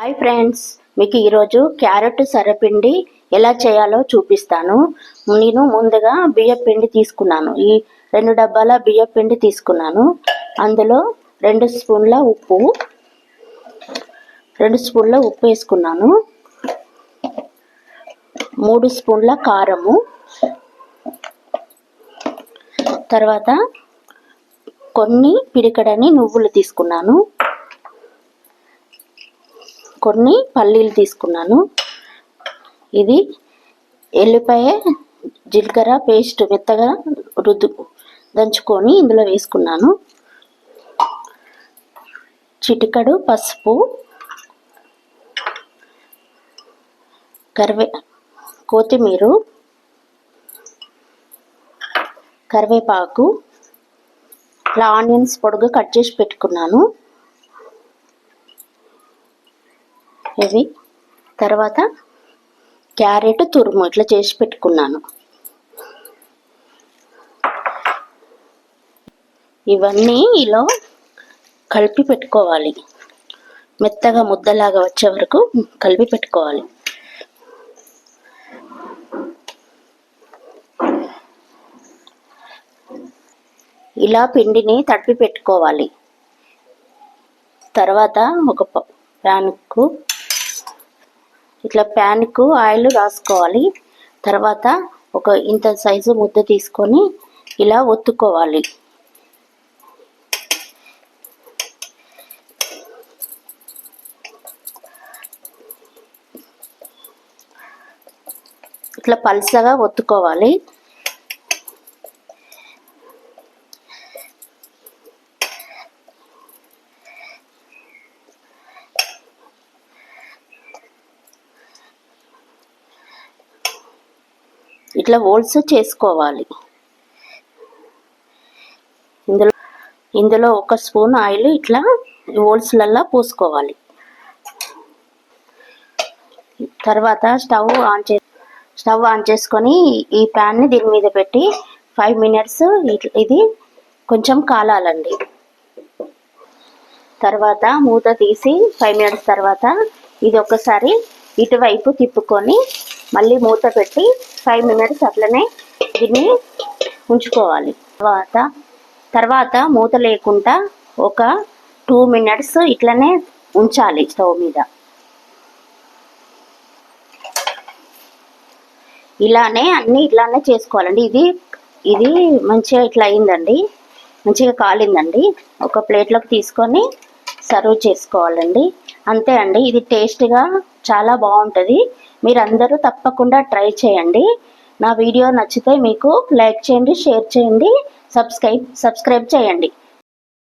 Hi friends, మీకు ఈరోజు carrot సర్రపిండి ఎలా చేయాలో చూపిస్తాను. నేను ముందుగా బియ్యం పిండి తీసుకున్నాను. ఈ 2 డబ్బాల బియ్యం పిండి తీసుకున్నాను. అందులో 2 స్పూన్ల ఉప్పు వేసుకున్నాను. 3 స్పూన్ల కారము, తర్వాత కొన్ని పిడికెడని నువ్వులు తీసుకున్నాను, కొన్ని పల్లీలు తీసుకున్నాను. ఇది ఎల్లిపాయ జీలకర్ర పేస్ట్ మెత్తగా దంచుకొని ఇందులో వేసుకున్నాను. చిటికెడు పసుపు, కొత్తిమీర, కరివేపాకు, ఇట్లా ఆనియన్స్ పొడుగు కట్ చేసి పెట్టుకున్నాను. ఇవి తర్వాత క్యారెట్ తురుము ఇట్లా చేసి పెట్టుకున్నాను. ఇవన్నీ ఇలా కలిపి పెట్టుకోవాలి. మెత్తగా ముద్దలాగా వచ్చే వరకు కలిపి పెట్టుకోవాలి. ఇలా పిండిని తడిపి పెట్టుకోవాలి. తర్వాత ఒక ప్యాన్కు ఆయిల్ రాసుకోవాలి. తర్వాత ఒక ఇంత సైజు ముద్ద తీసుకొని ఇలా ఒత్తుకోవాలి. ఇట్లా పల్చగా ఒత్తుకోవాలి. ఇట్లా హోల్స్ చేసుకోవాలి. ఇందులో 1 స్పూన్ ఆయిల్ ఇట్లా హోల్స్లల్లా పోసుకోవాలి. తర్వాత స్టవ్ ఆన్ చేసుకొని ఈ ప్యాన్ని దీని మీద పెట్టి 5 మినిట్స్ ఇది కొంచెం కాలాలండి. తర్వాత మూత తీసి 5 మినిట్స్ తర్వాత ఇది ఒకసారి ఇటువైపు తిప్పుకొని మళ్ళీ మూత పెట్టి 5 మినిట్స్ అట్లనే దీన్ని ఉంచుకోవాలి. తర్వాత మూత లేకుండా ఒక 2 మినిట్స్ ఇట్లనే ఉంచాలి స్టవ్ మీద. ఇలానే అన్నీ ఇట్లానే చేసుకోవాలండి. ఇది మంచిగా ఇట్లా అయిందండి, మంచిగా కాలిందండి. ఒక ప్లేట్లోకి తీసుకొని సర్వ్ చేసుకోవాలండి. అంతే అండి. ఇది టేస్ట్గా చాలా బాగుంటుంది. మీరందరూ తప్పకుండా ట్రై చేయండి. నా వీడియో నచ్చితే మీకు లైక్ చేయండి, షేర్ చేయండి, సబ్స్క్రైబ్ చేయండి.